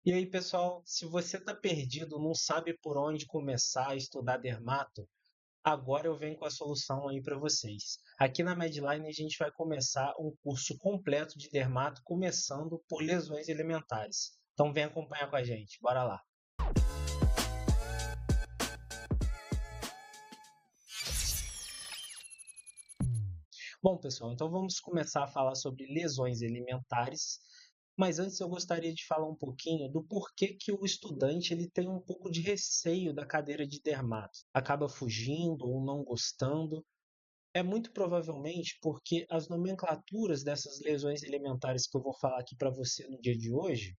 E aí, pessoal, se você está perdido, não sabe por onde começar a estudar dermato, agora eu venho com a solução aí para vocês. Aqui na Medline a gente vai começar um curso completo de dermato, começando por lesões elementares. Então vem acompanhar com a gente, bora lá. Bom, pessoal, então vamos começar a falar sobre lesões elementares. Mas antes eu gostaria de falar um pouquinho do porquê que o estudante ele tem um pouco de receio da cadeira de dermato. Acaba fugindo ou não gostando. É muito provavelmente porque as nomenclaturas dessas lesões elementares que eu vou falar aqui para você no dia de hoje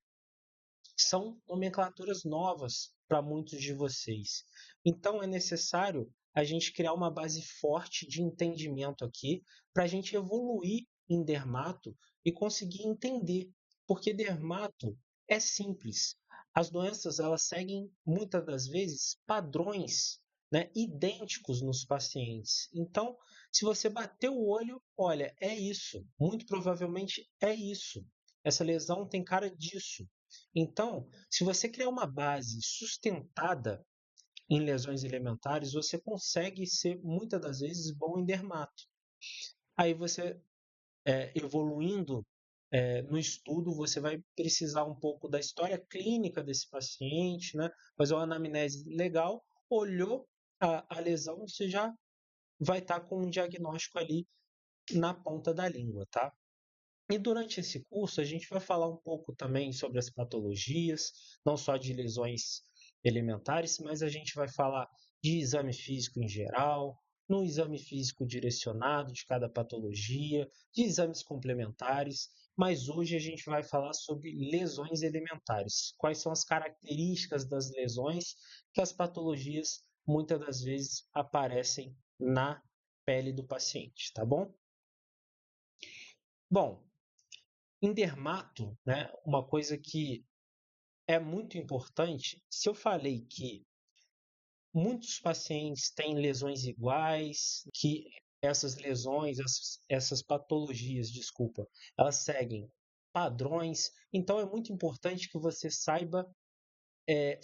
são nomenclaturas novas para muitos de vocês. Então é necessário a gente criar uma base forte de entendimento aqui para a gente evoluir em dermato e conseguir entender, porque dermato é simples. As doenças elas seguem muitas das vezes padrões, né, idênticos nos pacientes. Então, se você bater o olho, olha, é isso. Muito provavelmente é isso. Essa lesão tem cara disso. Então, se você criar uma base sustentada em lesões elementares, você consegue ser muitas das vezes bom em dermato. Aí você, evoluindo no estudo, você vai precisar um pouco da história clínica desse paciente, né? Fazer uma anamnese legal, olhou a lesão, você já vai estar com um diagnóstico ali na ponta da língua, tá? E durante esse curso, a gente vai falar um pouco também sobre as patologias, não só de lesões elementares, mas a gente vai falar de exame físico em geral, no exame físico direcionado de cada patologia, de exames complementares, mas hoje a gente vai falar sobre lesões elementares. Quais são as características das lesões que as patologias muitas das vezes aparecem na pele do paciente, tá bom? Bom, em dermato, né, uma coisa que é muito importante, se eu falei que muitos pacientes têm lesões iguais, que essas lesões, essas patologias, desculpa, elas seguem padrões, então é muito importante que você saiba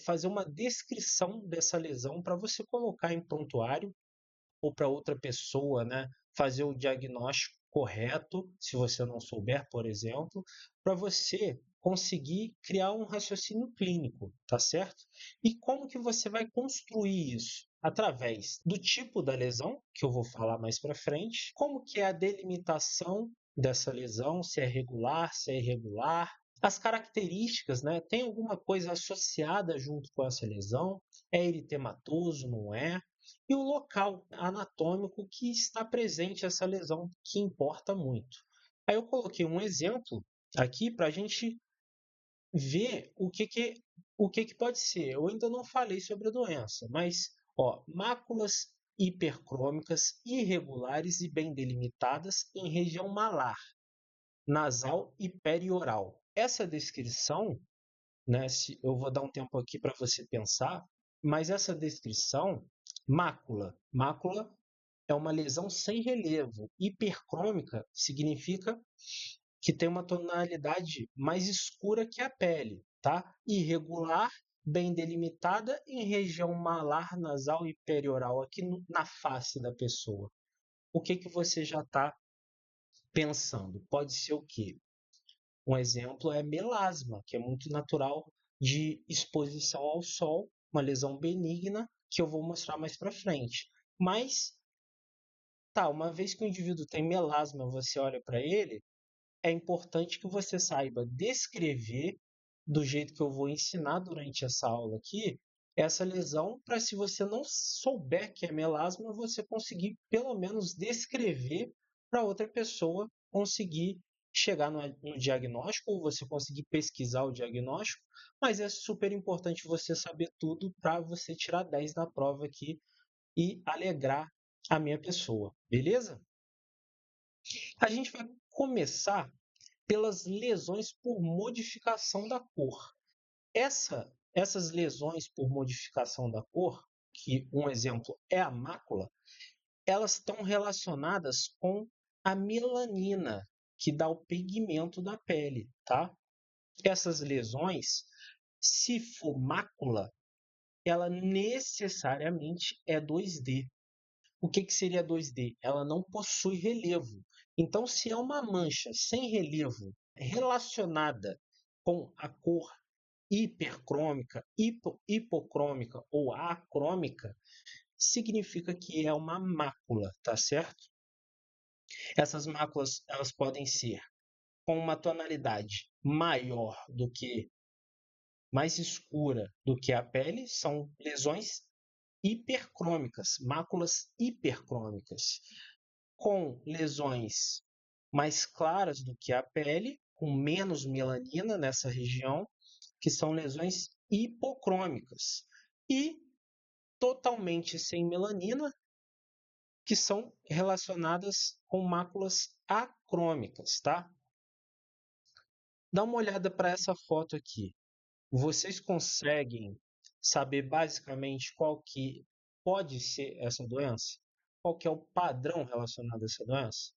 fazer uma descrição dessa lesão para você colocar em prontuário ou para outra pessoa, né, fazer o diagnóstico correto, se você não souber, por exemplo, para você conseguir criar um raciocínio clínico, tá certo? E como que você vai construir isso? Através do tipo da lesão, que eu vou falar mais para frente, como que é a delimitação dessa lesão, se é regular, se é irregular, as características, né? Tem alguma coisa associada junto com essa lesão? É eritematoso, não é? E o local anatômico que está presente essa lesão, que importa muito. Aí eu coloquei um exemplo aqui para a gente ver o que pode ser. Eu ainda não falei sobre a doença, mas ó, máculas hipercrômicas irregulares e bem delimitadas em região malar, nasal e perioral. Essa descrição, né, eu vou dar um tempo aqui para você pensar, mas essa descrição, mácula é uma lesão sem relevo. Hipercrômica significa que tem uma tonalidade mais escura que a pele, tá? Irregular, bem delimitada em região malar, nasal e perioral, aqui na face da pessoa. O que que você já está pensando? Pode ser o quê? Um exemplo é melasma, que é muito natural de exposição ao sol, uma lesão benigna que eu vou mostrar mais para frente. Mas tá, uma vez que o indivíduo tem melasma, você olha para ele, é importante que você saiba descrever, do jeito que eu vou ensinar durante essa aula aqui, essa lesão, para se você não souber que é melasma, você conseguir pelo menos descrever para outra pessoa conseguir chegar no diagnóstico, ou você conseguir pesquisar o diagnóstico, mas é super importante você saber tudo para você tirar 10 na prova aqui e alegrar a minha pessoa, beleza? A gente vai começar pelas lesões por modificação da cor. Essas lesões por modificação da cor, que um exemplo é a mácula, elas estão relacionadas com a melanina, que dá o pigmento da pele, tá? Essas lesões, Se for mácula, ela necessariamente é 2D. O que seria 2D? Ela não possui relevo. Então, se é uma mancha sem relevo relacionada com a cor hipercrômica, hipocrômica ou acrômica, significa que é uma mácula, tá certo? Essas máculas, elas podem ser com uma tonalidade maior do que, mais escura do que a pele, são lesões hipercrômicas, máculas hipercrômicas, com lesões mais claras do que a pele, com menos melanina nessa região, que são lesões hipocrômicas, e totalmente sem melanina, que são relacionadas com máculas acrômicas, tá? Dá uma olhada para essa foto aqui. Vocês conseguem saber basicamente qual que pode ser essa doença? Qual que é o padrão relacionado a essa doença?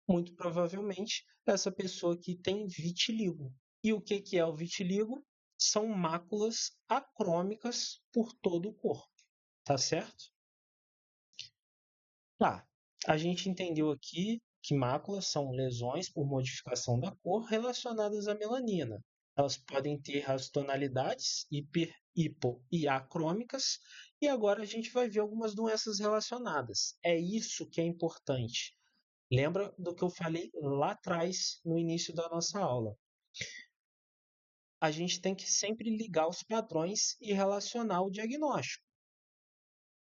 Muito provavelmente essa pessoa que tem vitiligo. E o que é o vitiligo? São máculas acrômicas por todo o corpo, tá certo? Tá. A gente entendeu aqui que máculas são lesões por modificação da cor relacionadas à melanina. Elas podem ter as tonalidades hiper, hipo e acrômicas, e agora a gente vai ver algumas doenças relacionadas. É isso que é importante. Lembra do que eu falei lá atrás, no início da nossa aula. A gente tem que sempre ligar os padrões e relacionar o diagnóstico.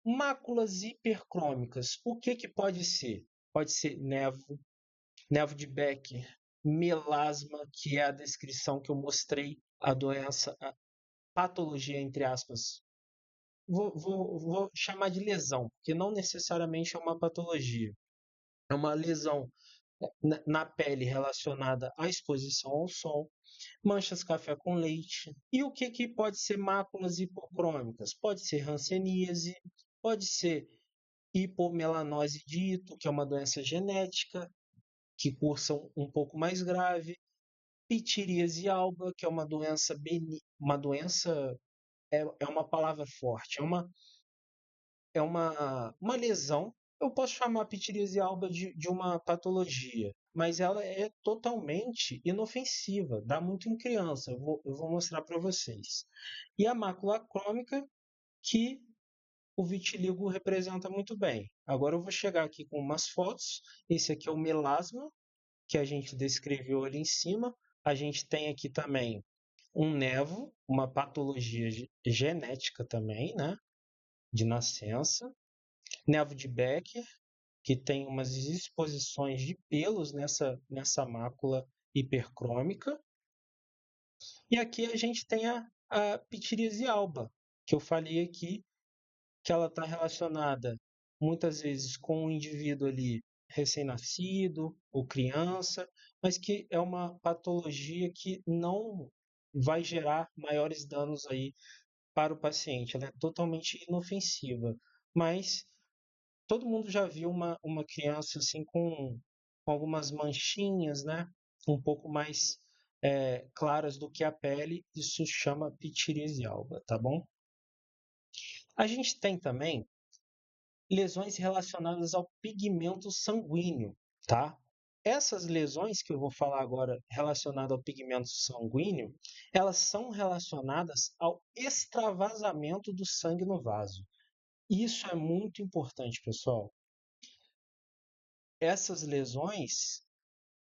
Máculas hipercrômicas, o que pode ser? Pode ser nevo de Becker, melasma, que é a descrição que eu mostrei, a doença, a patologia, entre aspas. Vou chamar de lesão, porque não necessariamente é uma patologia. É uma lesão na pele relacionada à exposição ao sol, manchas café com leite. E o que pode ser máculas hipocrômicas? Pode ser hanseníase, pode ser hipomelanose de Ito, que é uma doença genética, que cursa um pouco mais grave, pitiríase alba, que é uma doença uma doença é uma palavra forte, uma lesão. Eu posso chamar a pitiríase alba de uma patologia, mas ela é totalmente inofensiva, dá muito em criança. Eu vou mostrar para vocês. E a mácula crômica, que o vitiligo representa muito bem. Agora eu vou chegar aqui com umas fotos. Esse aqui é o melasma, que a gente descreveu ali em cima. A gente tem aqui também um nevo, uma patologia genética também, né? De nascença. Nevo de Becker, que tem umas exposições de pelos nessa mácula hipercrômica. E aqui a gente tem a pitiríase alba, que eu falei aqui, que ela está relacionada muitas vezes com um indivíduo ali recém-nascido ou criança, mas que é uma patologia que não vai gerar maiores danos aí para o paciente. Ela é totalmente inofensiva, mas todo mundo já viu uma criança assim com algumas manchinhas, né? Um pouco mais claras do que a pele. Isso chama pitiríase alba, tá bom? A gente tem também lesões relacionadas ao pigmento sanguíneo, tá? Essas lesões que eu vou falar agora relacionadas ao pigmento sanguíneo, elas são relacionadas ao extravasamento do sangue no vaso. Isso é muito importante, pessoal. Essas lesões,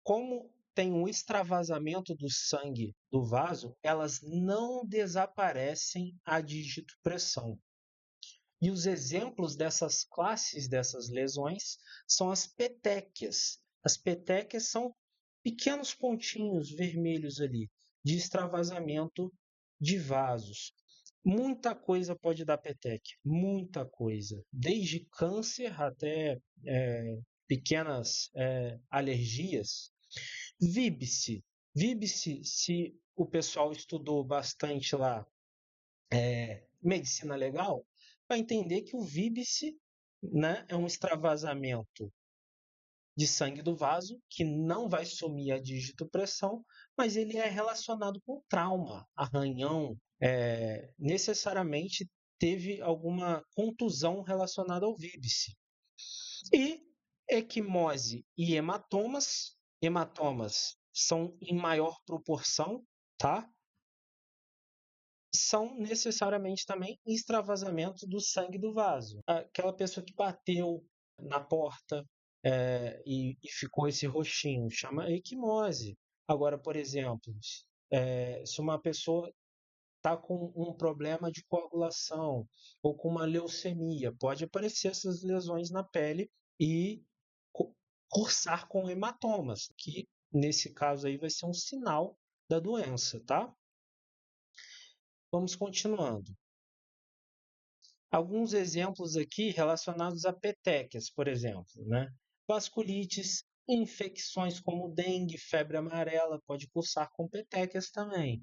como tem um extravasamento do sangue do vaso, elas não desaparecem a dígito pressão. E os exemplos dessas classes dessas lesões são as petequias. As petequias são pequenos pontinhos vermelhos ali de extravasamento de vasos. Muita coisa pode dar petequia, muita coisa, desde câncer até pequenas alergias. Víbice. Víbice, se o pessoal estudou bastante lá medicina legal, vai entender que o víbice, né, é um extravasamento de sangue do vaso, que não vai sumir a dígito-pressão, mas ele é relacionado com trauma, arranhão, necessariamente teve alguma contusão relacionada ao víbice. E equimose e hematomas. Hematomas são em maior proporção, tá? São necessariamente também extravasamento do sangue do vaso. Aquela pessoa que bateu na porta e ficou esse roxinho, chama equimose. Agora, por exemplo, se uma pessoa está com um problema de coagulação ou com uma leucemia, pode aparecer essas lesões na pele e cursar com hematomas, que nesse caso aí vai ser um sinal da doença, tá? Vamos continuando. Alguns exemplos aqui relacionados a petequias, por exemplo, né? Vasculites, infecções como dengue, febre amarela, pode cursar com petequias também.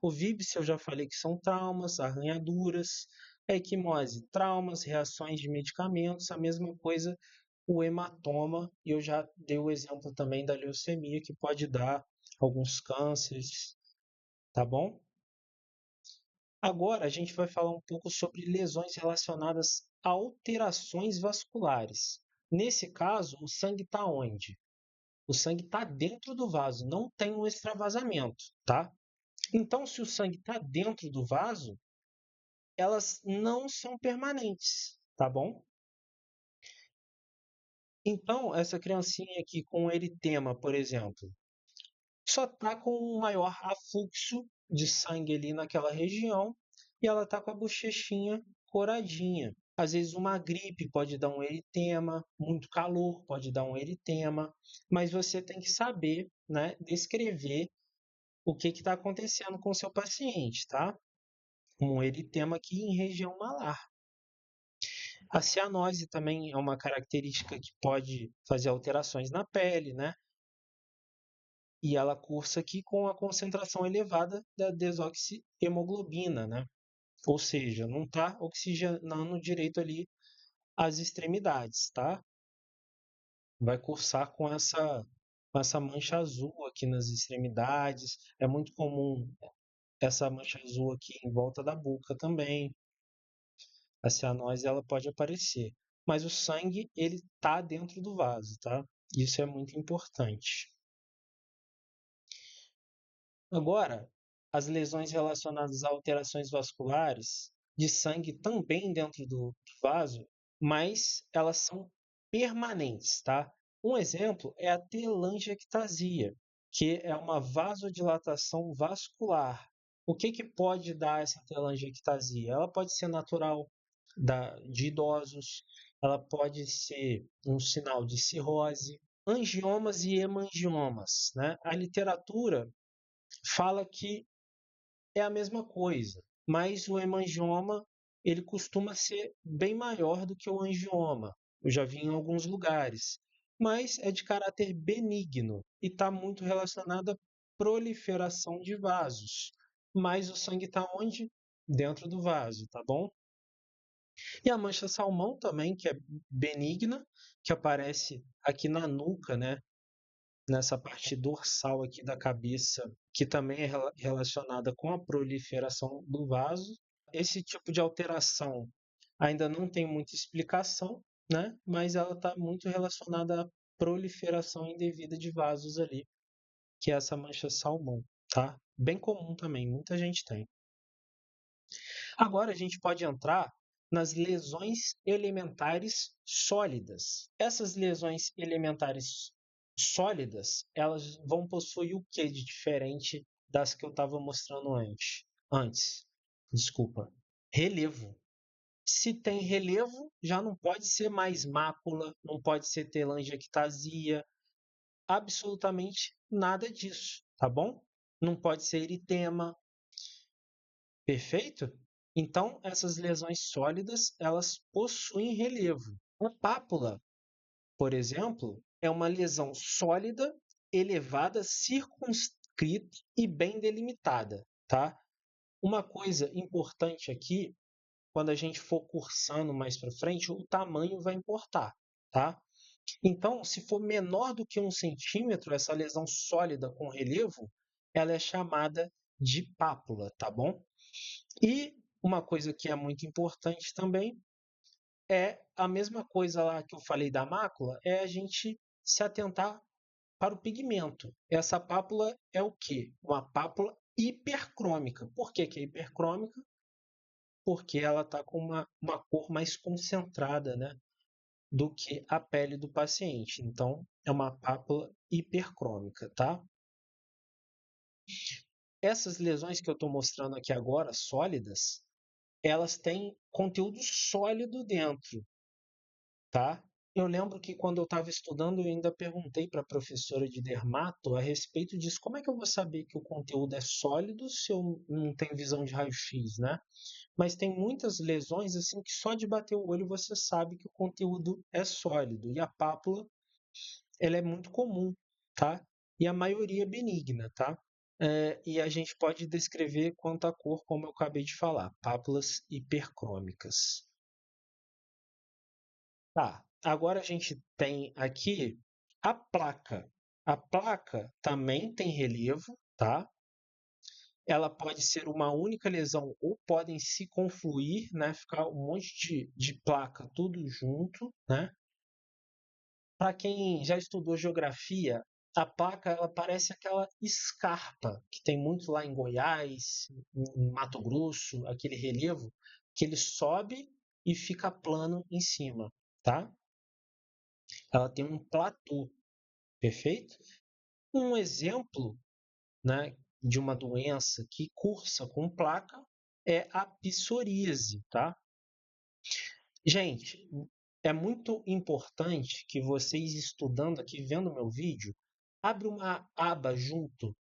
O víbice eu já falei que são traumas, arranhaduras, a equimose, traumas, reações de medicamentos, a mesma coisa o hematoma, e eu já dei o exemplo também da leucemia, que pode dar alguns cânceres, tá bom? Agora a gente vai falar um pouco sobre lesões relacionadas a alterações vasculares. Nesse caso, o sangue está onde? O sangue está dentro do vaso, não tem um extravasamento, tá? Então, se o sangue está dentro do vaso, elas não são permanentes, tá bom? Então, essa criancinha aqui com eritema, por exemplo, só está com um maior afluxo de sangue ali naquela região e ela está com a bochechinha coradinha. Às vezes uma gripe pode dar um eritema, muito calor pode dar um eritema, mas você tem que saber, né, descrever o que está acontecendo com o seu paciente, tá? Um eritema aqui em região malar. A cianose também é uma característica que pode fazer alterações na pele, né? E ela cursa aqui com a concentração elevada da desoxihemoglobina, né? Ou seja, não está oxigenando direito ali as extremidades, tá? Vai cursar com essa mancha azul aqui nas extremidades. É muito comum essa mancha azul aqui em volta da boca também. A cianose ela pode aparecer, mas o sangue ele tá dentro do vaso, tá? Isso é muito importante. Agora, as lesões relacionadas a alterações vasculares de sangue também dentro do vaso, mas elas são permanentes, tá? Um exemplo é a telangiectasia, que é uma vasodilatação vascular. O que pode dar essa telangiectasia? Ela pode ser natural de idosos, ela pode ser um sinal de cirrose, angiomas e hemangiomas, né? A literatura fala que é a mesma coisa, mas o hemangioma ele costuma ser bem maior do que o angioma. Eu já vi em alguns lugares, mas é de caráter benigno e está muito relacionado à proliferação de vasos. Mas o sangue está onde? Dentro do vaso, tá bom? E a mancha salmão também, que é benigna, que aparece aqui na nuca, né? Nessa parte dorsal aqui da cabeça, que também é relacionada com a proliferação do vaso. Esse tipo de alteração ainda não tem muita explicação, né? Mas ela está muito relacionada à proliferação indevida de vasos ali, que é essa mancha salmão, tá? Bem comum também, muita gente tem. Agora a gente pode entrar nas lesões elementares sólidas. Essas lesões elementares sólidas, elas vão possuir o que de diferente das que eu estava mostrando antes? Desculpa. Relevo. Se tem relevo, já não pode ser mais mácula, não pode ser telangiectasia, absolutamente nada disso, tá bom? Não pode ser eritema, perfeito? Então, essas lesões sólidas, elas possuem relevo. A pápula, por exemplo, é uma lesão sólida, elevada, circunscrita e bem delimitada, tá? Uma coisa importante aqui, quando a gente for cursando mais para frente, o tamanho vai importar, tá? Então, se for menor do que 1 centímetro, essa lesão sólida com relevo, ela é chamada de pápula, tá bom? E uma coisa que é muito importante também é a mesma coisa lá que eu falei da mácula, é a gente se atentar para o pigmento. Essa pápula é o quê? Uma pápula hipercrômica. Por que que é hipercrômica? Porque ela está com uma cor mais concentrada, né, do que a pele do paciente. Então, é uma pápula hipercrômica, tá? Essas lesões que eu estou mostrando aqui agora, sólidas, elas têm conteúdo sólido dentro, tá? Eu lembro que quando eu estava estudando, eu ainda perguntei para a professora de dermato a respeito disso. Como é que eu vou saber que o conteúdo é sólido se eu não tenho visão de raio-x, né? Mas tem muitas lesões assim que só de bater o olho você sabe que o conteúdo é sólido. E a pápula, ela é muito comum, tá? E a maioria é benigna, tá? E a gente pode descrever quanto à cor, como eu acabei de falar, pápulas hipercrômicas. Tá, agora a gente tem aqui a placa. A placa também tem relevo, tá? Ela pode ser uma única lesão ou podem se confluir, né? Ficar um monte de placa tudo junto, né? Para quem já estudou geografia, a placa ela parece aquela escarpa que tem muito lá em Goiás, em Mato Grosso, aquele relevo que ele sobe e fica plano em cima, tá? Ela tem um platô, perfeito? Um exemplo, né, de uma doença que cursa com placa é a psoríase, tá? Gente, é muito importante que vocês estudando aqui, vendo meu vídeo, abre uma aba junto.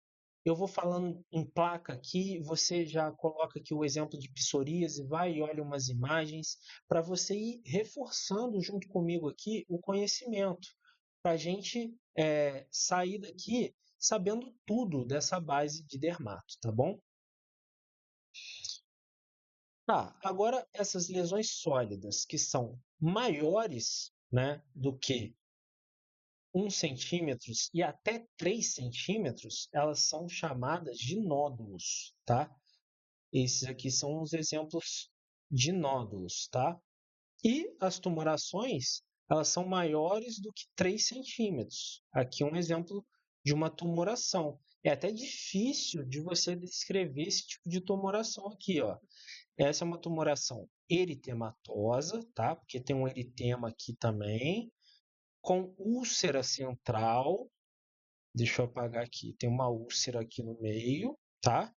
Eu vou falando em placa aqui, você já coloca aqui o exemplo de psoríase, vai e olha umas imagens para você ir reforçando junto comigo aqui o conhecimento, para a gente sair daqui sabendo tudo dessa base de dermato, tá bom? Tá, agora essas lesões sólidas que são maiores, né, do que 1 centímetro e até 3 centímetros, elas são chamadas de nódulos, tá? Esses aqui são os exemplos de nódulos, tá? E as tumorações, elas são maiores do que 3 centímetros. Aqui um exemplo de uma tumoração. É até difícil de você descrever esse tipo de tumoração aqui, ó. Essa é uma tumoração eritematosa, tá? Porque tem um eritema aqui também, com úlcera central. Deixa eu apagar aqui. Tem uma úlcera aqui no meio, tá?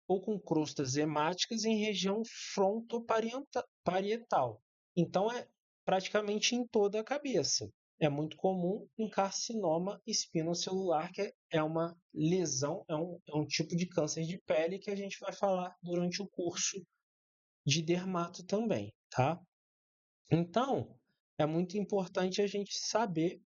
Ou com crostas hemáticas em região frontoparietal. Então, é praticamente em toda a cabeça. É muito comum em carcinoma espinocelular, que é uma lesão, é um tipo de câncer de pele que a gente vai falar durante o curso de dermato também, tá? Então, é muito importante a gente saber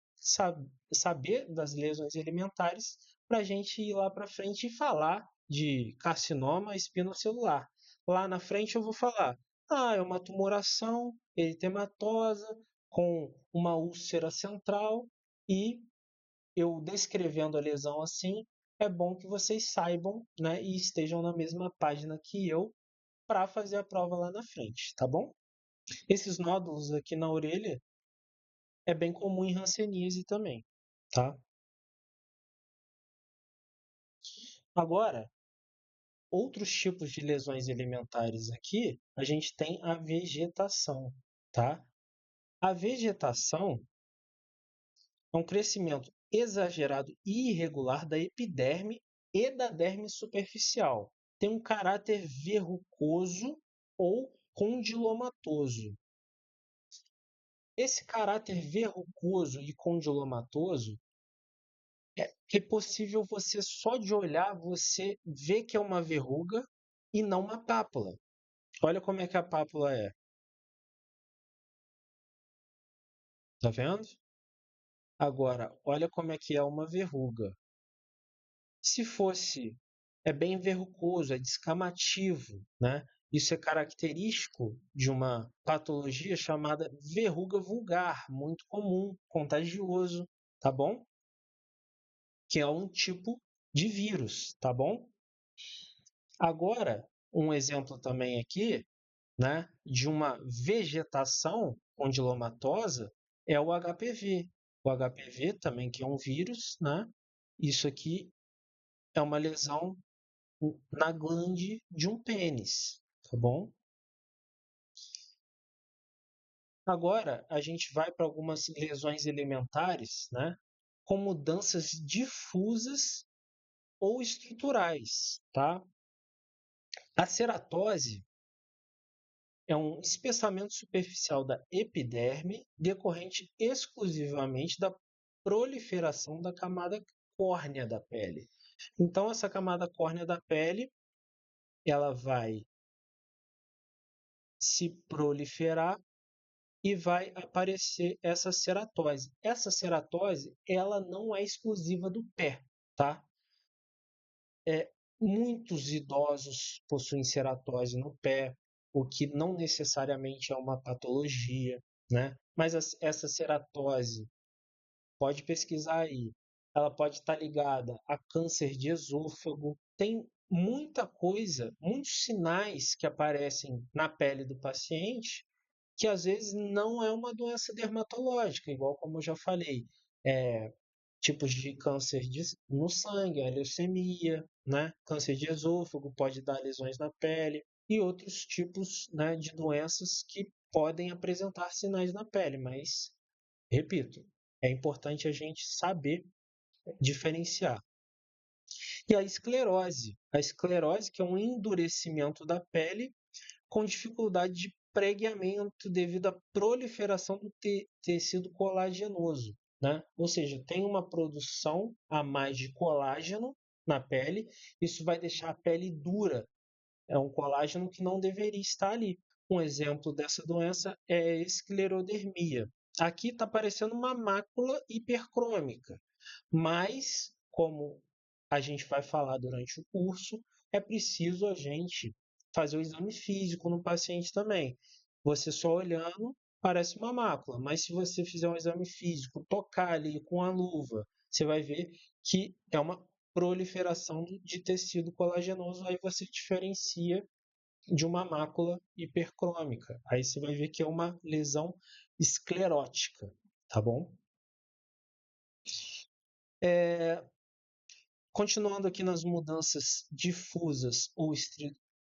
das lesões alimentares para a gente ir lá para frente e falar de carcinoma espinocelular. Lá na frente eu vou falar, é uma tumoração eritematosa com uma úlcera central e eu descrevendo a lesão assim, é bom que vocês saibam, né, e estejam na mesma página que eu para fazer a prova lá na frente, tá bom? Esses nódulos aqui na orelha é bem comum em hanseníase também, tá? Agora, outros tipos de lesões alimentares aqui, a gente tem a vegetação, tá? A vegetação é um crescimento exagerado e irregular da epiderme e da derme superficial. Tem um caráter verrucoso ou condilomatoso. Esse caráter verrucoso e condilomatoso é possível você só de olhar você ver que é uma verruga e não uma pápula. Olha como é que a pápula é, tá vendo? Agora, olha como é que é uma verruga. Se fosse, é bem verrucoso, é descamativo, né? Isso é característico de uma patologia chamada verruga vulgar, muito comum, contagioso, tá bom? Que é um tipo de vírus, tá bom? Agora, um exemplo também aqui, né, de uma vegetação condilomatosa é o HPV. O HPV também que é um vírus, né? Isso aqui é uma lesão na glande de um pênis, tá bom? Agora a gente vai para algumas lesões elementares, né? Com mudanças difusas ou estruturais, tá? A ceratose é um espessamento superficial da epiderme decorrente exclusivamente da proliferação da camada córnea da pele. Então, essa camada córnea da pele, ela vai se proliferar e vai aparecer essa ceratose. Essa ceratose, ela não é exclusiva do pé, tá? Muitos idosos possuem ceratose no pé, o que não necessariamente é uma patologia, né? Mas essa ceratose, pode pesquisar aí, ela pode estar ligada a câncer de esôfago. Tem muita coisa, muitos sinais que aparecem na pele do paciente que às vezes não é uma doença dermatológica, igual como eu já falei. É, tipos de câncer no sangue, a leucemia, né? Câncer de esôfago pode dar lesões na pele e outros tipos, né, de doenças que podem apresentar sinais na pele, mas, repito, é importante a gente saber diferenciar. E a esclerose que é um endurecimento da pele com dificuldade de pregueamento devido à proliferação do tecido colagenoso, né? Ou seja, tem uma produção a mais de colágeno na pele, isso vai deixar a pele dura. É um colágeno que não deveria estar ali. Um exemplo dessa doença é a esclerodermia. Aqui está parecendo uma mácula hipercrômica, mas, como a gente vai falar durante o curso, é preciso a gente fazer o exame físico no paciente também. Você só olhando parece uma mácula, mas se você fizer um exame físico, tocar ali com a luva, você vai ver que é uma proliferação de tecido colagenoso, aí você diferencia de uma mácula hipercrômica. Aí você vai ver que é uma lesão esclerótica, tá bom? Continuando aqui nas mudanças difusas ou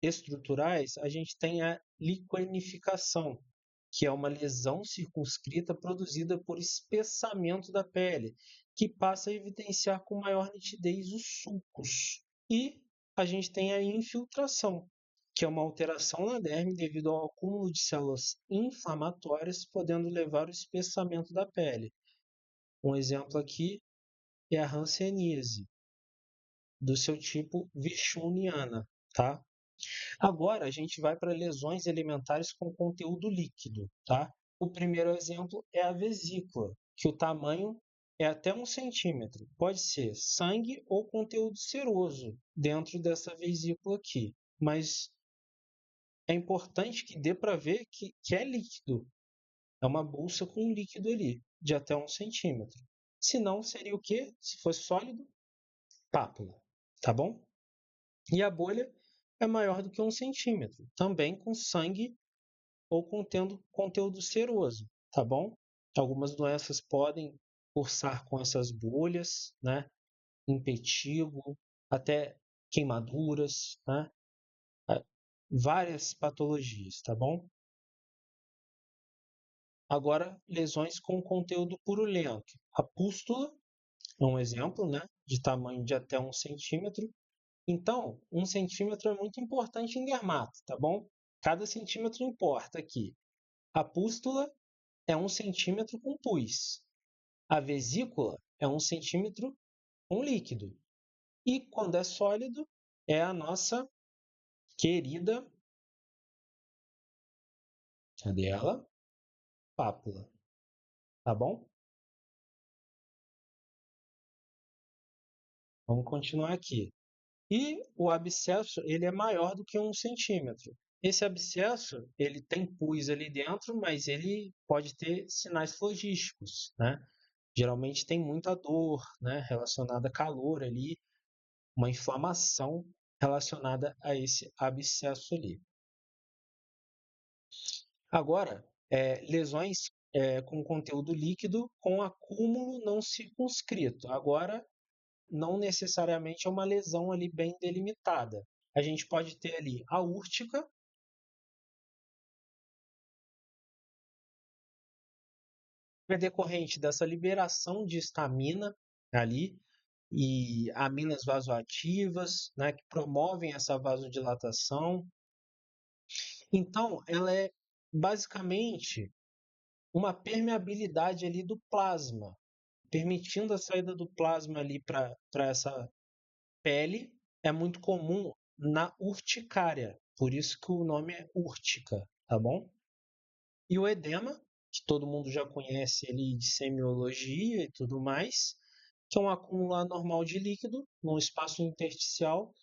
estruturais, a gente tem a liquenificação, que é uma lesão circunscrita produzida por espessamento da pele, que passa a evidenciar com maior nitidez os sulcos. E a gente tem a infiltração, que é uma alteração na derme devido ao acúmulo de células inflamatórias, podendo levar ao espessamento da pele. Um exemplo aqui é a hanseníase, do seu tipo Vishuniana, tá? Agora a gente vai para lesões elementares com conteúdo líquido, tá? O primeiro exemplo é a vesícula, que o tamanho é até 1 centímetro. Pode ser sangue ou conteúdo seroso dentro dessa vesícula aqui, mas é importante que dê para ver que é líquido. É uma bolsa com líquido ali, de até 1 centímetro. Se não, seria o quê? Se fosse sólido, pápula, tá bom? E a bolha é maior do que 1 centímetro, também com sangue ou contendo conteúdo seroso, tá bom? Algumas doenças podem cursar com essas bolhas, né? Impetigo, até queimaduras, né? Várias patologias, tá bom? Agora, lesões com conteúdo purulento. A pústula é um exemplo, né? De tamanho de até 1 centímetro. Então, 1 centímetro é muito importante em dermato, tá bom? Cada centímetro importa aqui. A pústula é 1 centímetro com pus. A vesícula é 1 centímetro com líquido. E quando é sólido, é a nossa querida, cadê ela? Pápula, tá bom? Vamos continuar aqui. E o abscesso, ele é maior do que 1 centímetro. Esse abscesso, ele tem pus ali dentro, mas ele pode ter sinais flogísticos, né? Geralmente tem muita dor, né, relacionada a calor ali, uma inflamação relacionada a esse abscesso ali. Agora, lesões com conteúdo líquido com acúmulo não circunscrito. Agora, não necessariamente é uma lesão ali bem delimitada. A gente pode ter ali a úrtica, é decorrente dessa liberação de histamina ali e aminas vasoativas, né, que promovem essa vasodilatação. Então, ela é basicamente uma permeabilidade ali do plasma, permitindo a saída do plasma ali para essa pele. É muito comum na urticária, por isso que o nome é úrtica, tá bom? E o edema, que todo mundo já conhece ali de semiologia e tudo mais, que é um acúmulo anormal de líquido num espaço intersticial,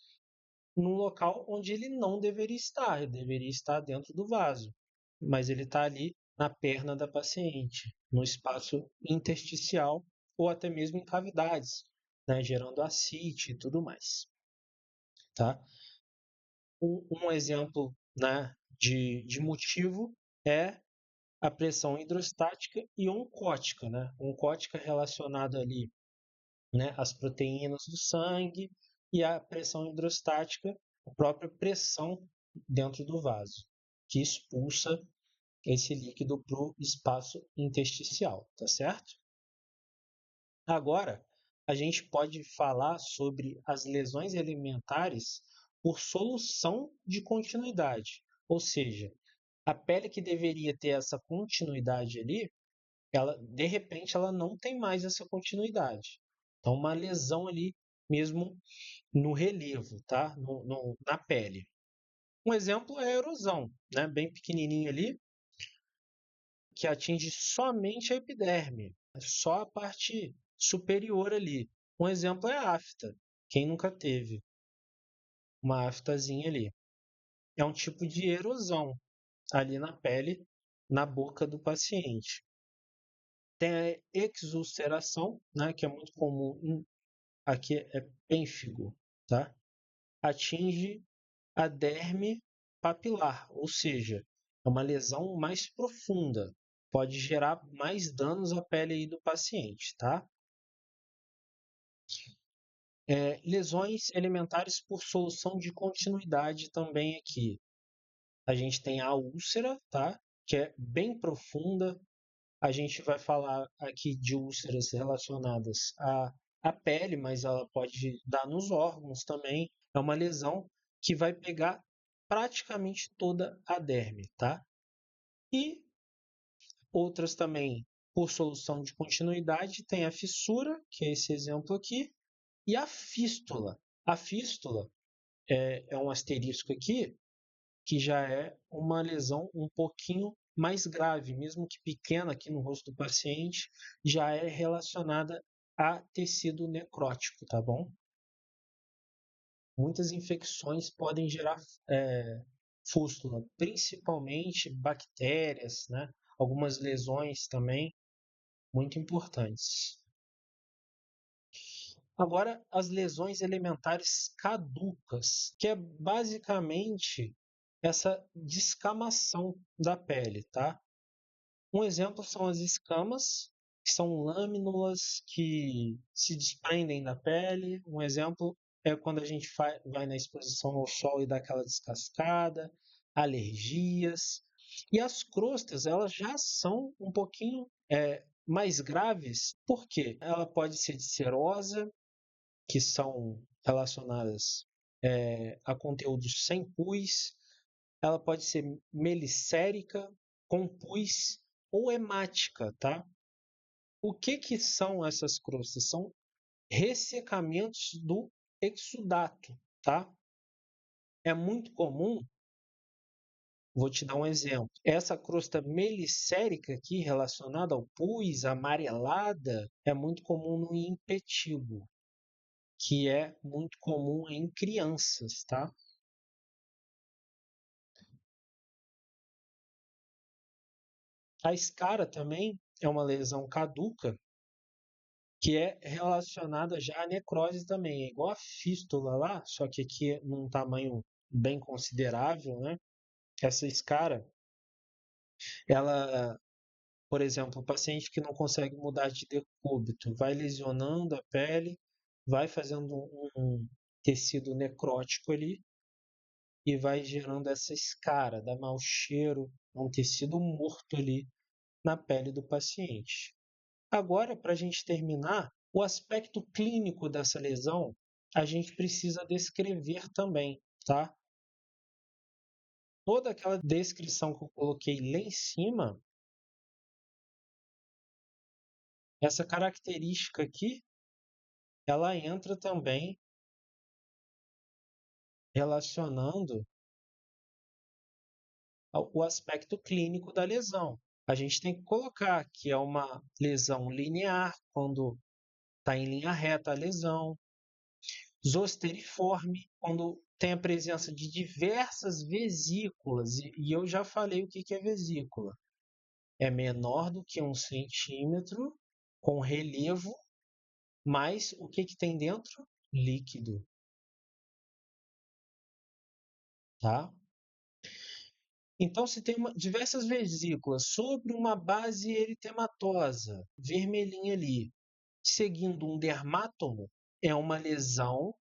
num local onde ele não ele deveria estar dentro do vaso, mas ele está ali na perna da paciente, no espaço intersticial ou até mesmo em cavidades, né, gerando ascite e tudo mais, tá? Um exemplo, né, de motivo é a pressão hidrostática e oncótica, né? Oncótica relacionada ali, né, às proteínas do sangue e a pressão hidrostática, a própria pressão dentro do vaso, que expulsa esse líquido para o espaço intersticial, tá certo? Agora, a gente pode falar sobre as lesões alimentares por solução de continuidade, ou seja, a pele que deveria ter essa continuidade ali, ela de repente ela não tem mais essa continuidade. Então, uma lesão ali mesmo no relevo, tá? Na pele. Um exemplo é a erosão, né? Bem pequenininho ali, que atinge somente a epiderme, só a parte superior ali. Um exemplo é a afta. Quem nunca teve uma aftazinha ali? É um tipo de erosão ali na pele, na boca do paciente. Tem a exulceração, né, que é muito comum, aqui é pênfigo, tá? Atinge a derme papilar, ou seja, é uma lesão mais profunda, pode gerar mais danos à pele aí do paciente, tá? Lesões elementares por solução de continuidade também aqui. A gente tem a úlcera, tá? Que é bem profunda. A gente vai falar aqui de úlceras relacionadas à pele, mas ela pode dar nos órgãos também. É uma lesão que vai pegar praticamente toda a derme, tá? E outras também, por solução de continuidade, tem a fissura, que é esse exemplo aqui, e a fístula. A fístula é um asterisco aqui, que já é uma lesão um pouquinho mais grave, mesmo que pequena aqui no rosto do paciente, já é relacionada a tecido necrótico, tá bom? Muitas infecções podem gerar fústula, principalmente bactérias, né? Algumas lesões também muito importantes. Agora, as lesões elementares caducas, que é basicamente essa descamação da pele, tá? Um exemplo são as escamas, que são lâminulas que se desprendem da pele. Um exemplo é quando a gente vai na exposição ao sol e dá aquela descascada, alergias. E as crostas, elas já são um pouquinho mais graves, porque ela pode ser de cerosa, que são relacionadas a conteúdos sem pus, ela pode ser melicérica, com pus ou hemática, tá? O que que são essas crostas? São ressecamentos do exudato, tá? É muito comum, vou te dar um exemplo. Essa crosta melicérica aqui, relacionada ao pus, amarelada, é muito comum no impetigo, que é muito comum em crianças, tá? A escara também é uma lesão caduca que é relacionada já à necrose também. É igual a fístula lá, só que aqui é num tamanho bem considerável, né? Essa escara, ela, por exemplo, o paciente que não consegue mudar de decúbito, vai lesionando a pele, vai fazendo um tecido necrótico ali e vai gerando essa escara, dá mau cheiro, um tecido morto ali na pele do paciente. Agora, para a gente terminar, o aspecto clínico dessa lesão, a gente precisa descrever também, tá? Toda aquela descrição que eu coloquei lá em cima, essa característica aqui, ela entra também relacionando o aspecto clínico da lesão. A gente tem que colocar que é uma lesão linear, quando está em linha reta a lesão, zoosteriforme, quando tem a presença de diversas vesículas, e eu já falei o que é vesícula. É menor do que 1 centímetro, com relevo, mas o que tem dentro? Líquido, tá? Então, se tem diversas vesículas sobre uma base eritematosa, vermelhinha ali, seguindo um dermátomo, é uma lesão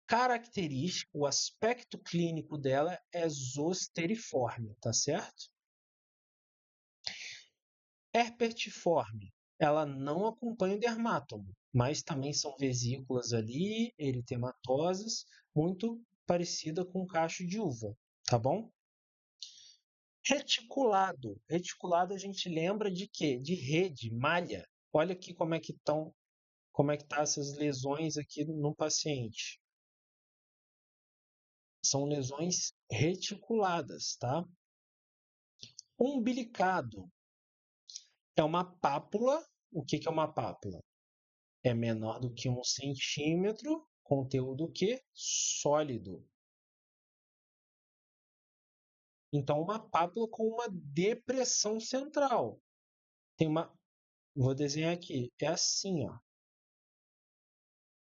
característica, o aspecto clínico dela é zoosteriforme, tá certo? Herpetiforme, ela não acompanha o dermátomo, mas também são vesículas ali, eritematosas, muito parecida com cacho de uva, tá bom? Reticulado. Reticulado a gente lembra de quê? De rede, malha. Olha aqui como é que tá essas lesões aqui no paciente. São lesões reticuladas, tá? Umbilicado é uma pápula. O que é uma pápula? É menor do que 1 centímetro, conteúdo que? Sólido. Então, uma pápula com uma depressão central. Tem uma. Vou desenhar aqui. É assim, ó.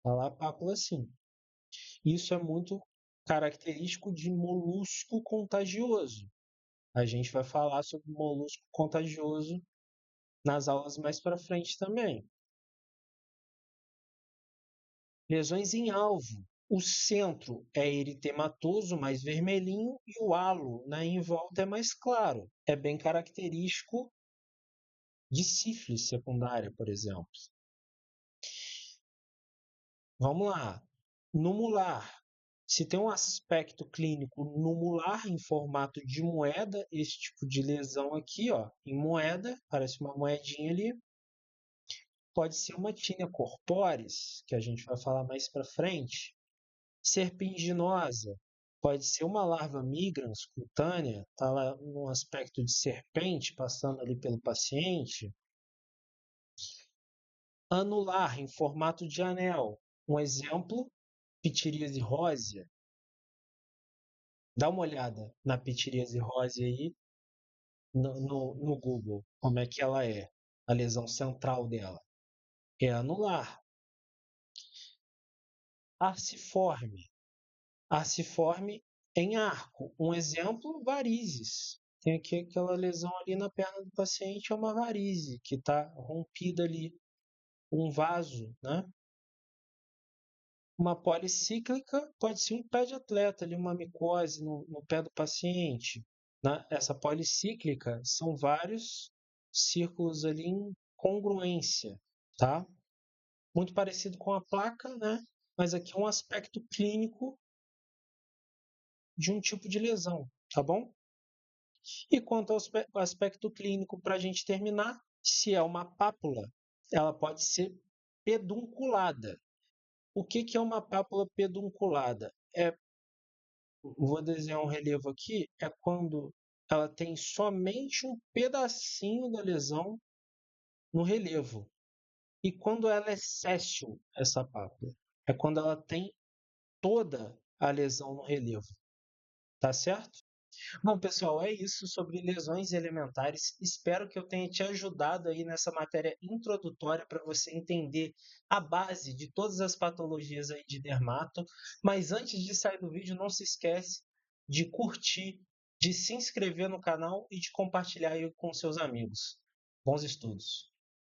Tá lá a pápula assim. Isso é muito característico de molusco contagioso. A gente vai falar sobre molusco contagioso nas aulas mais para frente também. Lesões em alvo. O centro é eritematoso, mais vermelhinho, e o halo, né, em volta é mais claro. É bem característico de sífilis secundária, por exemplo. Vamos lá. Numular. Se tem um aspecto clínico numular em formato de moeda, esse tipo de lesão aqui, ó, em moeda, parece uma moedinha ali, pode ser uma tinea corporis, que a gente vai falar mais para frente. Serpinginosa, pode ser uma larva migrans cutânea, está lá num aspecto de serpente, passando ali pelo paciente. Anular, em formato de anel. Um exemplo, pitiríase rósea. Dá uma olhada na pitiríase rósea aí no Google, como é que ela é, a lesão central dela. É anular. Arciforme. Arciforme em arco. Um exemplo, varizes. Tem aqui aquela lesão ali na perna do paciente, é uma varize que está rompida ali, um vaso, né? Uma policíclica pode ser um pé de atleta, ali, uma micose no pé do paciente. Né? Essa policíclica são vários círculos ali em congruência, tá? Muito parecido com a placa, né? Mas aqui é um aspecto clínico de um tipo de lesão, tá bom? E quanto ao aspecto clínico, para a gente terminar, se é uma pápula, ela pode ser pedunculada. O que é uma pápula pedunculada? Vou desenhar um relevo aqui, é quando ela tem somente um pedacinho da lesão no relevo. E quando ela é séssil, essa pápula, é quando ela tem toda a lesão no relevo. Tá certo? Bom, pessoal, é isso sobre lesões elementares. Espero que eu tenha te ajudado aí nessa matéria introdutória para você entender a base de todas as patologias aí de dermato. Mas antes de sair do vídeo, não se esquece de curtir, de se inscrever no canal e de compartilhar aí com seus amigos. Bons estudos!